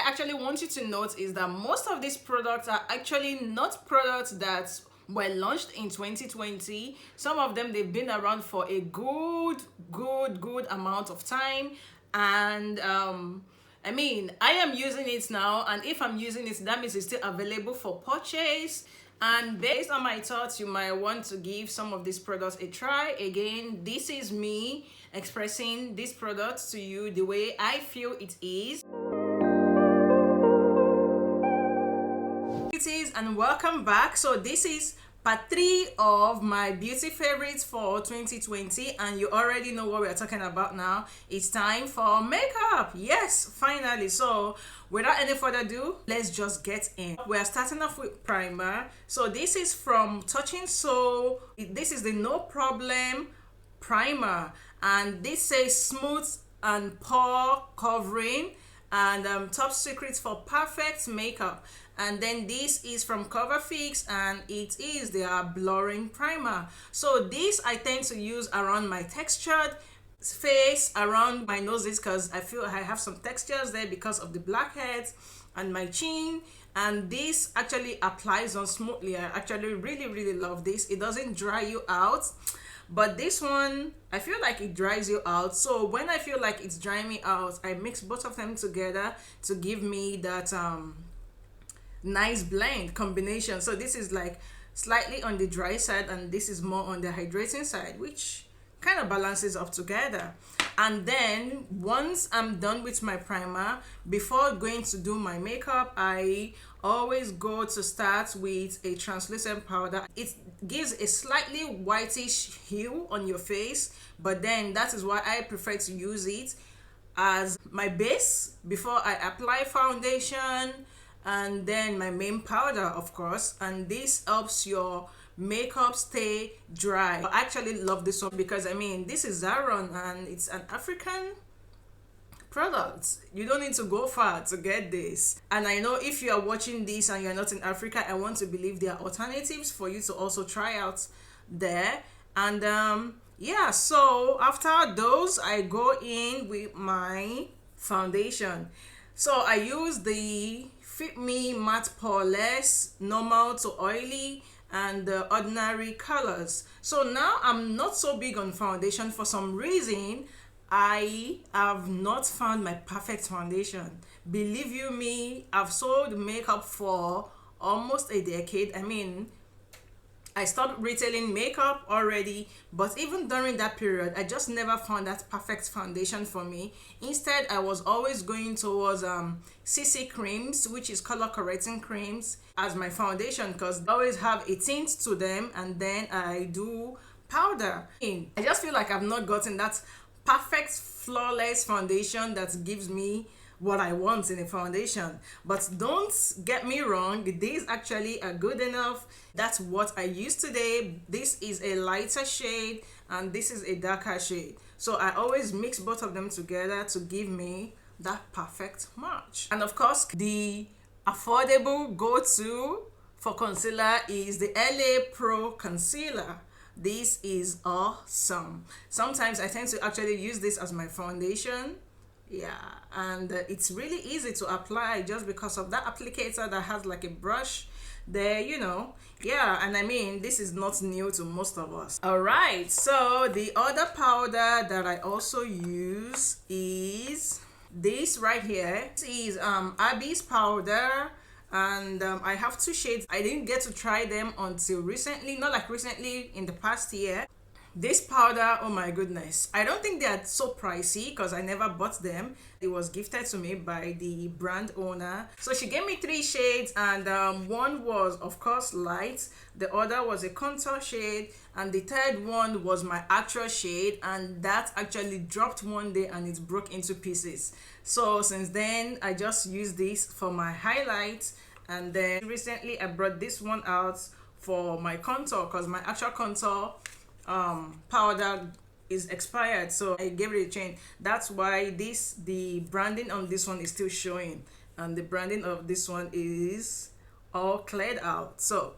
actually want you to note is that most of these products are actually not products that were launched in 2020. Some of them, they've been around for a good amount of time. And I mean, I am using it now, and if I'm using it, that means it's still available for purchase. And based on my thoughts, you might want to give some of these products a try. Again, this is me expressing these products to you the way I feel it is. And welcome back. So this is part 3 of my beauty favorites for 2020, and you already know what we're talking about now. It's time for makeup. Yes, finally. So without any further ado, let's just get in. We're starting off with primer. So this is from Touching Soul. This is the No Problem primer, and this says smooth and pore covering and top secrets for perfect makeup. And then this is from Cover Fix, and it is their blurring primer. So this I tend to use around my textured face, around my noses, because I feel I have some textures there because of the blackheads, and my chin. And this actually applies on smoothly. I actually really love this. It doesn't dry you out, but this one I feel like it dries you out. So when I feel like it's drying me out, I mix both of them together to give me that nice blend combination. So this is like slightly on the dry side, and this is more on the hydrating side, which kind of balances up together. And then once I'm done with my primer, before going to do my makeup, I always go to start with a translucent powder. It gives a slightly whitish hue on your face, but then that is why I prefer to use it as my base before I apply foundation, and then my main powder, of course. And this helps your makeup stay dry. I actually love this one because I mean, this is Zaron and it's an African product. You don't need to go far to get this. And I know if you are watching this and you're not in Africa, I want to believe there are alternatives for you to also try out there. And yeah, so after those, I go in with my foundation. So I use the Fit Me Matte Poreless, normal to oily, and the ordinary colors. So now I'm not so big on foundation. For some reason, I have not found my perfect foundation. Believe you me, I've sold makeup for almost a decade. I mean, I stopped retailing makeup already, but even during that period, I just never found that perfect foundation for me. Instead, I was always going towards CC creams, which is color correcting creams, as my foundation, because they always have a tint to them, and then I do powder. I just feel like I've not gotten that perfect flawless foundation that gives me what I want in a foundation. But don't get me wrong, these actually are good enough. That's what I use today. This is a lighter shade and this is a darker shade, so I always mix both of them together to give me that perfect match. And of course, the affordable go-to for concealer is the LA Pro Concealer. This is awesome. Sometimes I tend to actually use this as my foundation. Yeah, and it's really easy to apply just because of that applicator that has like a brush there, you know. Yeah, and I mean, this is not new to most of us. All right, so the other powder that I also use is this right here. This is Abby's powder, and I have 2 shades. I didn't get to try them until recently, not like recently, in the past year. This powder, oh my goodness, I don't think they are so pricey because I never bought them. It was gifted to me by the brand owner. So she gave me 3 shades, and one was of course light, the other was a contour shade, and the third one was my actual shade, and that actually dropped one day and it broke into pieces. So since then I just use this for my highlights, and then recently I brought this one out for my contour because my actual contour powder is expired, so I gave it a change. That's why the branding on this one is still showing, and the branding of this one is all cleared out. So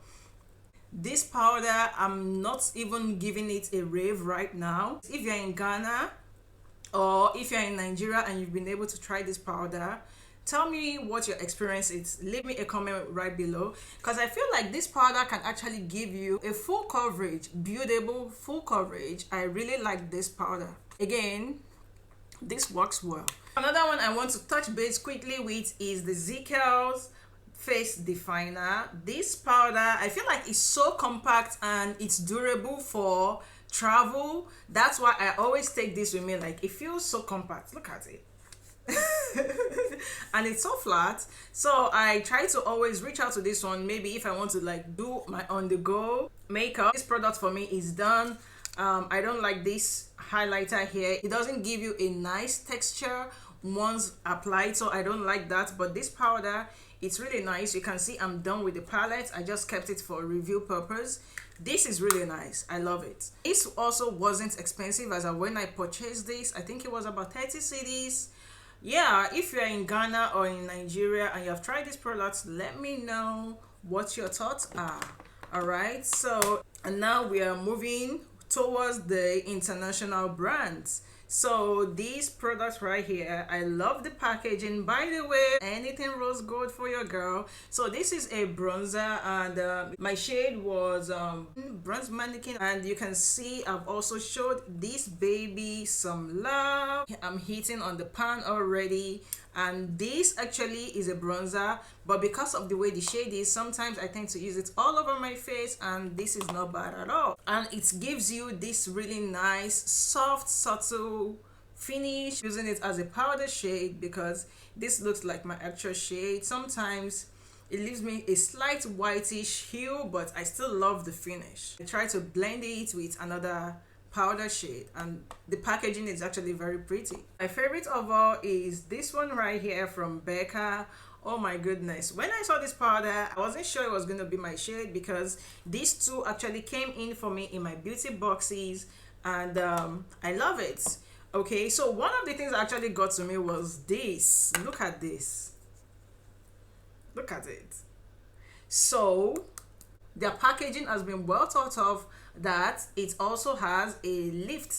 this powder, I'm not even giving it a rave right now. If you're in Ghana or if you're in Nigeria and you've been able to try this powder, Tell me what your experience is. Leave me a comment right below, because I feel like this powder can actually give you a full coverage, buildable full coverage. I really like this powder. Again, this works well. Another one I want to touch base quickly with is the Zickel's face definer. This powder, I feel like it's so compact and it's durable for travel. That's why I always take this with me. Like, it feels so compact. Look at it. And it's so flat, so I try to always reach out to this one, maybe if I want to like do my on the go makeup. This product for me is done. I don't like this highlighter here. It doesn't give you a nice texture once applied, so I don't like that. But this powder, it's really nice. You can see I'm done with the palette. I just kept it for review purpose. This is really nice. I love it. This also wasn't expensive, as when I purchased this, I think it was about 30 cedis. Yeah, if you're in Ghana or in Nigeria and you have tried these products, let me know what your thoughts are. All right, so and now we are moving towards the international brands. So these products right here, I love the packaging. By the way, anything rose gold for your girl. So this is a bronzer, and my shade was bronze mannequin, and you can see I've also showed this baby some love. I'm hitting on the pan already, and this actually is a bronzer, but because of the way the shade is, sometimes I tend to use it all over my face, and this is not bad at all. And it gives you this really nice soft subtle finish, using it as a powder shade, because this looks like my actual shade. Sometimes it leaves me a slight whitish hue, but I still love the finish. I try to blend it with another powder shade, and the packaging is actually very pretty. My favorite of all is this one right here from Becca. Oh my goodness, when I saw this powder, I wasn't sure it was going to be my shade, because these two actually came in for me in my beauty boxes, and I love it. Okay, so one of the things that actually got to me was this. Look at this. Look at it. So their packaging has been well thought of, that it also has a lift,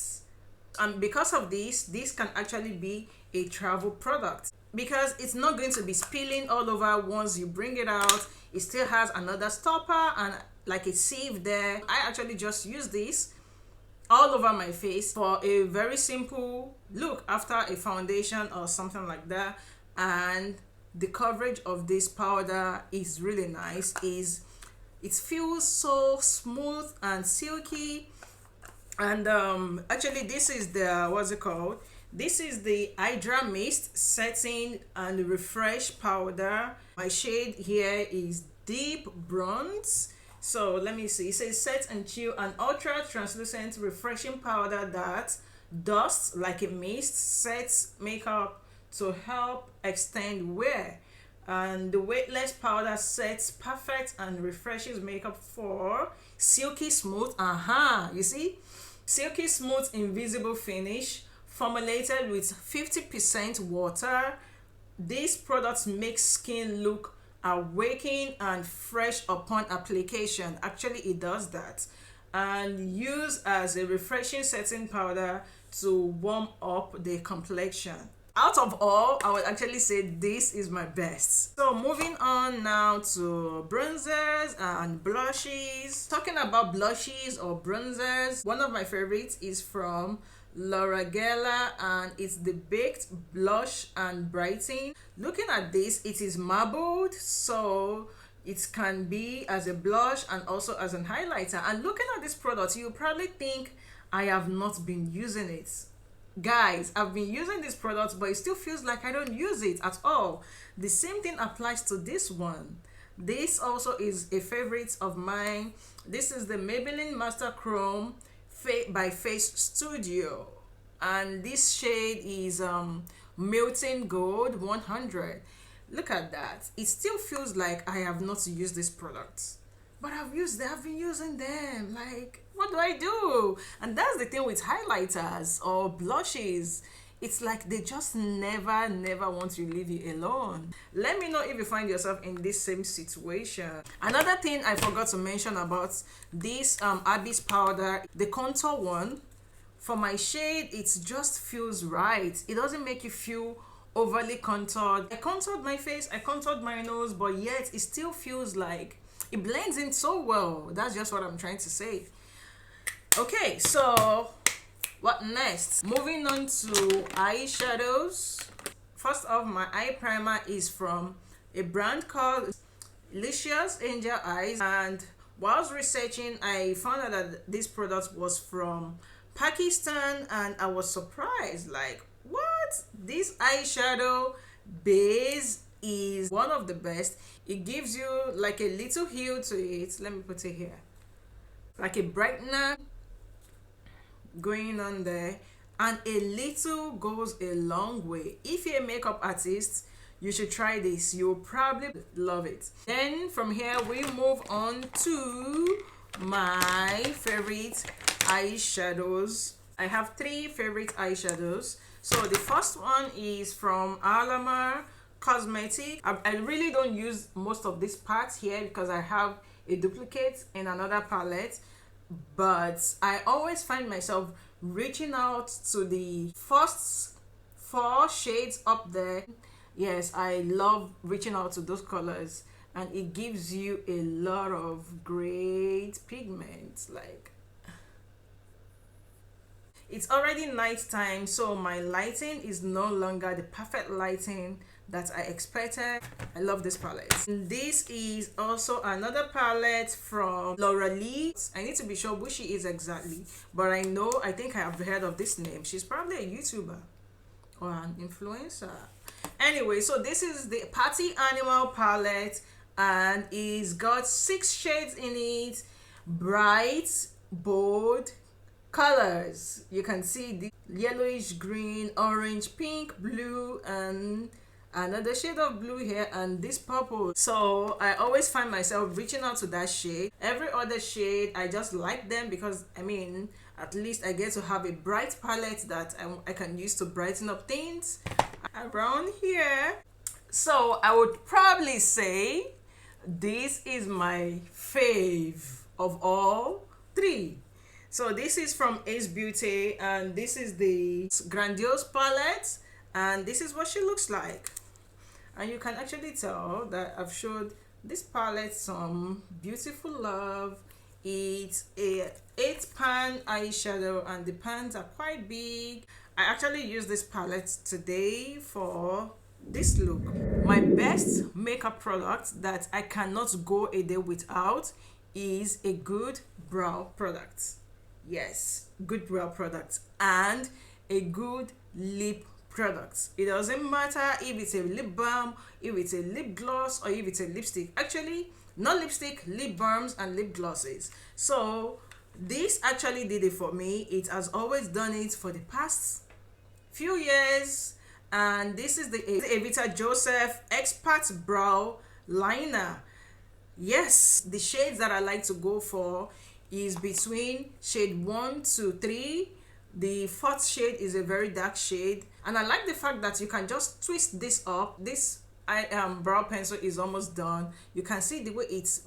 and because of this can actually be a travel product, because it's not going to be spilling all over once you bring it out. It still has another stopper and like a sieve there. I actually just use this all over my face for a very simple look after a foundation or something like that. And the coverage of this powder is really nice. It feels so smooth and silky. And actually this is the, what's it called, this is the Hydra mist setting and refresh powder. My shade here is deep bronze. So let me see, it says set and chill, an ultra translucent refreshing powder that dusts like a mist, sets makeup to help extend wear. And the weightless powder sets perfect and refreshes makeup for silky smooth, you see, silky smooth invisible finish, formulated with 50% water. These products make skin look awakening and fresh upon application. Actually, it does that. And use as a refreshing setting powder to warm up the complexion. Out of all, I would actually say this is my best. So moving on now to bronzers and blushes. Talking about blushes or bronzers, one of my favorites is from L'Oreal, and it's the Baked Blush and Brighten. Looking at this, it is marbled, so it can be as a blush and also as an highlighter. And looking at this product, you probably think I have not been using it. Guys, I've been using this product, but it still feels like I don't use it at all. The same thing applies to this one. This also is a favorite of mine. This is the Maybelline Master Chrome by Face Studio, and this shade is Melting Gold 100. Look at that. It still feels like I have not used this product, but I've been using them. Like, what do I do? And that's the thing with highlighters or blushes. It's like they just never want to leave you alone. Let me know if you find yourself in this same situation. Another thing I forgot to mention about this Abby's powder, the contour one, for my shade, it just feels right. It doesn't make you feel overly contoured. I contoured my face, I contoured my nose, but yet it still feels like it blends in so well. That's just what I'm trying to say. Okay, so what next? Moving on to eyeshadows. First off, my eye primer is from a brand called Licious Angel Eyes, and whilst researching I found out that this product was from Pakistan, and I was surprised, like, what? This eyeshadow base is one of the best. It gives you like a little hue to it. Let me put it here, like a brightener going on there, and a little goes a long way. If you're a makeup artist, you should try this. You'll probably love it. Then from here we move on to my favorite eyeshadows. I have 3 favorite eyeshadows. So the first one is from Alamar Cosmetics. I really don't use most of these parts here because I have a duplicate in another palette, but I always find myself reaching out to the first 4 shades up there. Yes, I love reaching out to those colors, and it gives you a lot of great pigments. Like, it's already night time, so my lighting is no longer the perfect lighting that I expected. I love this palette. And this is also another palette from L'Oreal. I need to be sure which she is exactly, but I think I have heard of this name. She's probably a YouTuber or an influencer. Anyway, so this is the Party Animal palette, and it's got 6 shades in it, bright, bold colors. You can see the yellowish green, orange, pink, blue, and another shade of blue here, and this purple. So I always find myself reaching out to that shade. Every other shade, I just like them because, I mean, at least I get to have a bright palette that I can use to brighten up things around here. So I would probably say this is my fave of all 3. So this is from Ace Beauty, and this is the Grandiose palette, and this is what she looks like. And you can actually tell that I've showed this palette some beautiful love. It's a 8-pan eyeshadow, and the pans are quite big. I actually use this palette today for this look. My best makeup product that I cannot go a day without is a good brow product. Yes, good brow product, and a good lip product. It doesn't matter if it's a lip balm, if it's a lip gloss, or if it's a lipstick. Actually, not lipstick, lip balms and lip glosses. So this actually did it for me. It has always done it for the past few years, and this is the Evita Joseph Expat Brow Liner. Yes, the shades that I like to go for is between shade 1 to 3. The 4th shade is a very dark shade, and I like the fact that you can just twist this up. This brow pencil is almost done. You can see the way it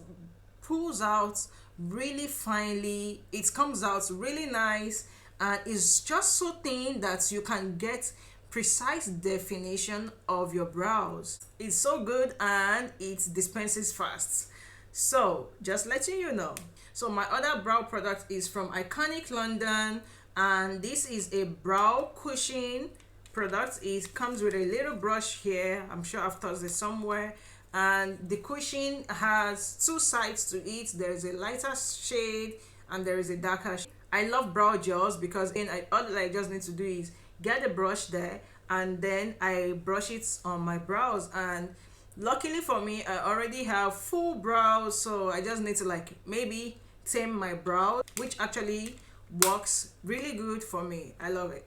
pulls out really finely. It comes out really nice, and it's just so thin that you can get precise definition of your brows. It's so good, and it dispenses fast. So just letting you know. So my other brow product is from Iconic London, and this is a brow cushion product. It comes with a little brush here. I'm sure I've tossed it somewhere, and the cushion has 2 sides to it. There is a lighter shade and there is a darker shade. I love brow gels because all that I just need to do is get a brush there, and then I brush it on my brows. And luckily for me, I already have full brows, so I just need to like maybe tame my brows, which actually works really good for me. I love it.